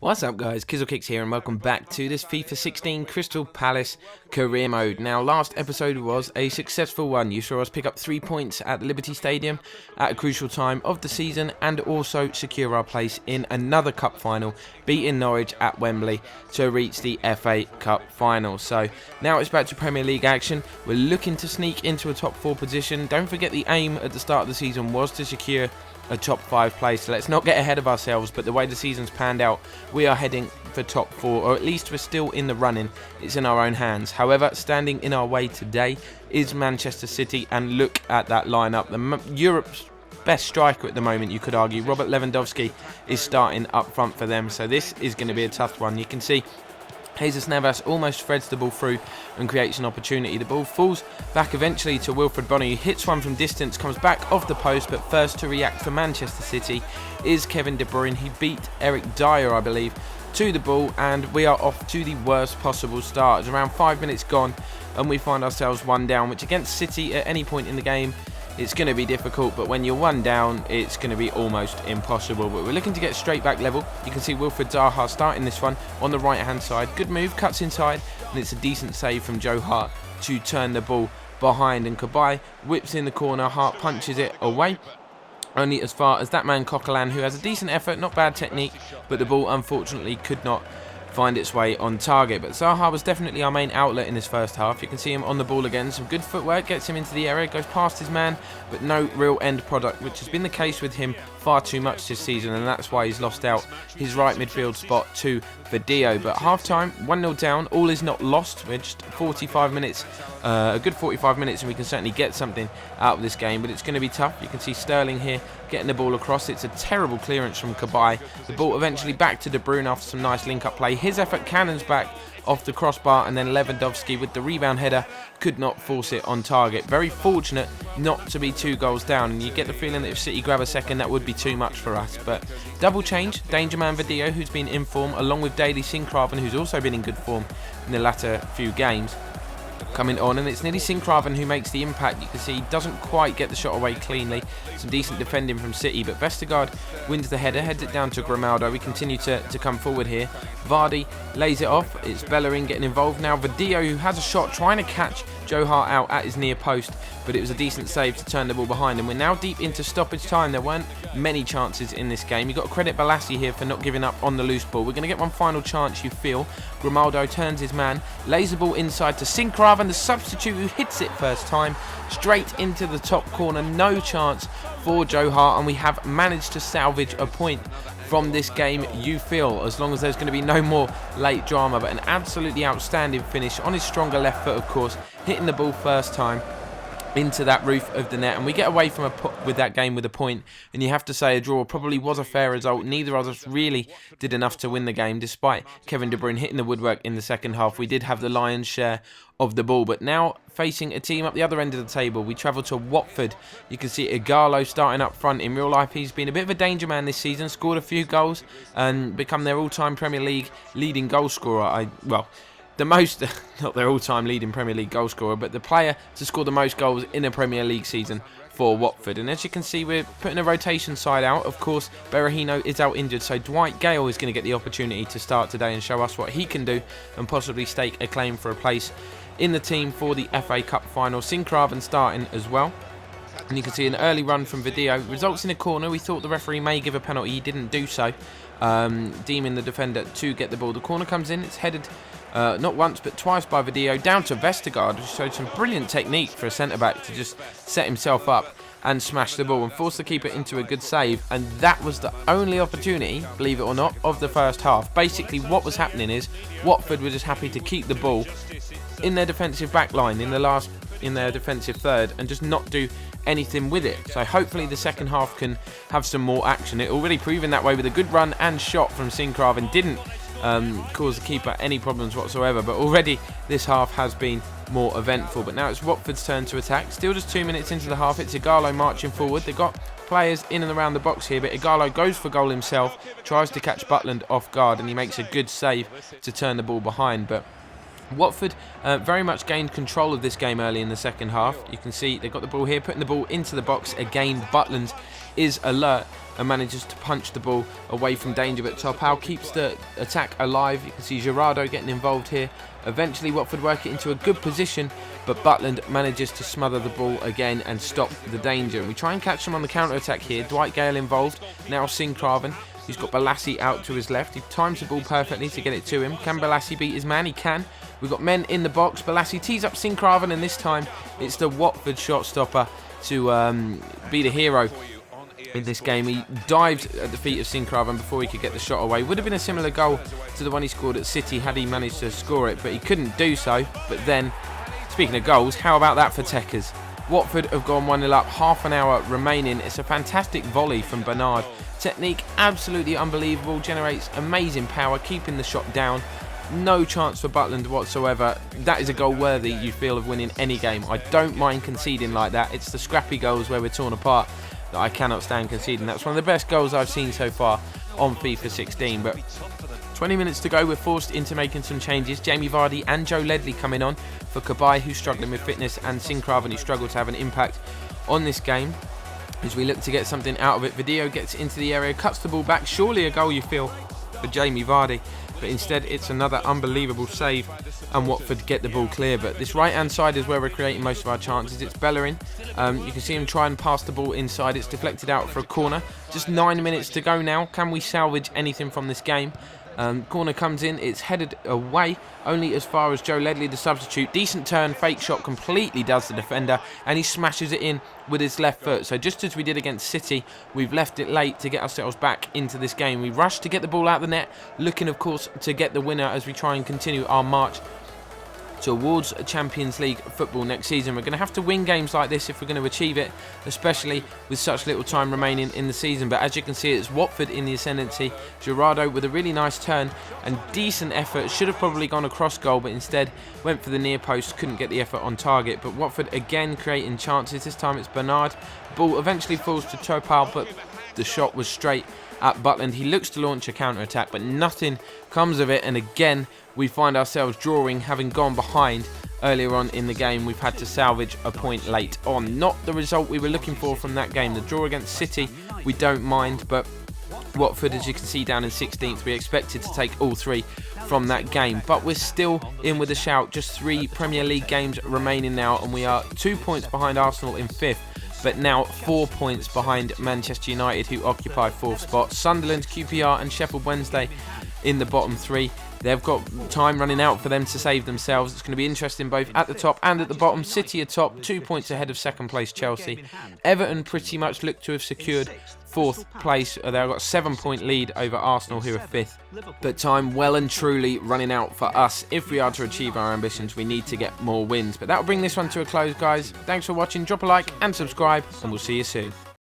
What's up guys, Kizzlekicks here and welcome back to this FIFA 16 Crystal Palace career mode. Now last episode was a successful one. You saw us pick up 3 points at Liberty Stadium at a crucial time of the season and also secure our place in another cup final, beating Norwich at Wembley to reach the FA Cup final. So now it's back to Premier League action. We're looking to sneak into a top 4 position. Don't forget the aim at the start of the season was to secure a top 5 place, so let's not get ahead of ourselves, but the way the season's panned out, we are heading for top 4, or at least we're still in the running. It's in our own hands. However, standing in our way today is Manchester City, and look at that lineup. Europe's best striker at the moment, you could argue, Robert Lewandowski, is starting up front for them, so this is going to be a tough one. You can see Jesus Navas almost threads the ball through and creates an opportunity. The ball falls back eventually to Wilfred Bonner, who hits one from distance, comes back off the post, but first to react for Manchester City is Kevin De Bruyne. He beat Eric Dyer, I believe, to the ball, and we are off to the worst possible start. It's around 5 minutes gone, and we find ourselves one down, which against City at any point in the game, it's going to be difficult, but when you're one down, it's going to be almost impossible. But we're looking to get straight back level. You can see Wilfred Zaha starting this one on the right-hand side. Good move, cuts inside, and it's a decent save from Joe Hart to turn the ball behind. And Kabay whips in the corner, Hart punches it away. Only as far as that man Coquelin, who has a decent effort, not bad technique, but the ball unfortunately could not find its way on target. But Zaha was definitely our main outlet in this first half. You can see him on the ball again. Some good footwork, gets him into the area, goes past his man, but no real end product, which has been the case with him far too much this season, and that's why he's lost out his right midfield spot to Video. But half-time, 1-0 down, all is not lost. We're just 45 minutes, a good 45 minutes, and we can certainly get something out of this game, but it's going to be tough. You can see Sterling here getting the ball across. It's a terrible clearance from Kabay. The ball eventually back to De Bruyne after some nice link-up play. His effort cannons back off the crossbar, and then Lewandowski with the rebound header could not force it on target. Very fortunate not to be 2 goals down, and you get the feeling that if City grab a second, that would be too much for us. But double change, danger man Video, who's been in form, along with Daily Sinkgraven, who's also been in good form in the latter few games, coming on, and it's nearly Sinkgraven who makes the impact. You can see he doesn't quite get the shot away cleanly. Some decent defending from City, but Vestergaard wins the header, heads it down to Grimaldo. We continue to come forward here. Vardy lays it off. It's Bellerin getting involved now. Video, who has a shot, trying to catch Joe Hart out at his near post, but it was a decent save to turn the ball behind. And we're now deep into stoppage time. There weren't many chances in this game. You've got to credit Balassi here for not giving up on the loose ball. We're going to get one final chance, you feel. Grimaldo turns his man, lays the ball inside to Sinkgraven, the substitute, who hits it first time, straight into the top corner. No chance for Joe Hart, and we have managed to salvage a point from this game, you feel, as long as there's going to be no more late drama. But an absolutely outstanding finish on his stronger left foot, of course, hitting the ball first time into that roof of the net, and we get away from with that game with a point. And you have to say a draw probably was a fair result. Neither of us really did enough to win the game, despite Kevin De Bruyne hitting the woodwork in the second half. We did have the lion's share of the ball, but now facing a team up the other end of the table, we travel to Watford. You can see Igalo starting up front. In real life, he's been a bit of a danger man this season, scored a few goals and become their all-time Premier League leading goal scorer. The most, not their all-time leading Premier League goal scorer, but the player to score the most goals in a Premier League season for Watford. And as you can see, we're putting a rotation side out. Of course, Berahino is out injured, so Dwight Gale is going to get the opportunity to start today and show us what he can do and possibly stake a claim for a place in the team for the FA Cup final. Sinkgraven starting as well. And you can see an early run from Video results in a corner. We thought the referee may give a penalty. He didn't do so, deeming the defender to get the ball. The corner comes in. It's headed not once but twice by Video down to Vestergaard, who showed some brilliant technique for a centre-back to just set himself up and smash the ball and force the keeper into a good save. And that was the only opportunity, believe it or not, of the first half. Basically, what was happening is Watford were just happy to keep the ball in their defensive back line, in their defensive third, and just not do anything with it. So hopefully the second half can have some more action. It already proven that way with a good run and shot from Sinkgraven. Didn't cause the keeper any problems whatsoever, but already this half has been more eventful. But now it's Watford's turn to attack. Still just 2 minutes into the half. It's Igalo marching forward. They've got players in and around the box here, but Igalo goes for goal himself, tries to catch Butland off guard, and he makes a good save to turn the ball behind. But Watford very much gained control of this game early in the second half. You can see they've got the ball here, putting the ball into the box. Again, Butland is alert and manages to punch the ball away from danger, but Topal keeps the attack alive. You can see Gerardo getting involved here. Eventually, Watford work it into a good position, but Butland manages to smother the ball again and stop the danger. And we try and catch them on the counter-attack here. Dwight Gale involved, now Sincraven. He's got Balassi out to his left. He times the ball perfectly to get it to him. Can Balassi beat his man? He can. We've got men in the box. Balassi tees up Sincraven, and this time it's the Watford shot stopper to be the hero in this game. He dived at the feet of Sincraven before he could get the shot away. Would have been a similar goal to the one he scored at City had he managed to score it, but he couldn't do so. But then, speaking of goals, how about that for Tekkers? Watford have gone 1-0 up, half an hour remaining. It's a fantastic volley from Bernard. Technique absolutely unbelievable, generates amazing power, keeping the shot down. No chance for Butland whatsoever. That is a goal worthy, you feel, of winning any game. I don't mind conceding like that. It's the scrappy goals where we're torn apart that I cannot stand conceding. That's one of the best goals I've seen so far on FIFA 16. But 20 minutes to go, we're forced into making some changes. Jamie Vardy and Joe Ledley coming on for Cabaye, who's struggling with fitness, and Sincraven, who struggled to have an impact on this game. As we look to get something out of it, Video gets into the area, cuts the ball back. Surely a goal, you feel, for Jamie Vardy. But instead, it's another unbelievable save, and Watford get the ball clear. But this right-hand side is where we're creating most of our chances. It's Bellerin. You can see him try and pass the ball inside. It's deflected out for a corner. Just 9 minutes to go now. Can we salvage anything from this game? Corner comes in, it's headed away, only as far as Joe Ledley, the substitute. Decent turn, fake shot, completely does the defender, and he smashes it in with his left foot. So just as we did against City, we've left it late to get ourselves back into this game. We rush to get the ball out of the net, looking, of course, to get the winner as we try and continue our march towards Champions League football next season. We're going to have to win games like this if we're going to achieve it, especially with such little time remaining in the season. But as you can see, it's Watford in the ascendancy. Gerardo with a really nice turn and decent effort. Should have probably gone across goal, but instead went for the near post. Couldn't get the effort on target. But Watford again creating chances. This time it's Bernard. Ball eventually falls to Topal, but the shot was straight at Butland. He looks to launch a counter-attack, but nothing comes of it. And again, we find ourselves drawing, having gone behind earlier on in the game. We've had to salvage a point late on. Not the result we were looking for from that game. The draw against City, we don't mind, but Watford, as you can see down in 16th, we expected to take all three from that game. But we're still in with a shout. Just 3 Premier League games remaining now, and we are 2 points behind Arsenal in 5th. But now 4 points behind Manchester United, who occupy 4th spot. Sunderland, QPR and Sheffield Wednesday in the bottom 3. They've got time running out for them to save themselves. It's going to be interesting both at the top and at the bottom. City atop, 2 points ahead of second place Chelsea. Everton pretty much look to have secured 4th place. They've got a 7-point lead over Arsenal, who are 5th. But time well and truly running out for us. If we are to achieve our ambitions, we need to get more wins. But that'll bring this one to a close, guys. Thanks for watching. Drop a like and subscribe, and we'll see you soon.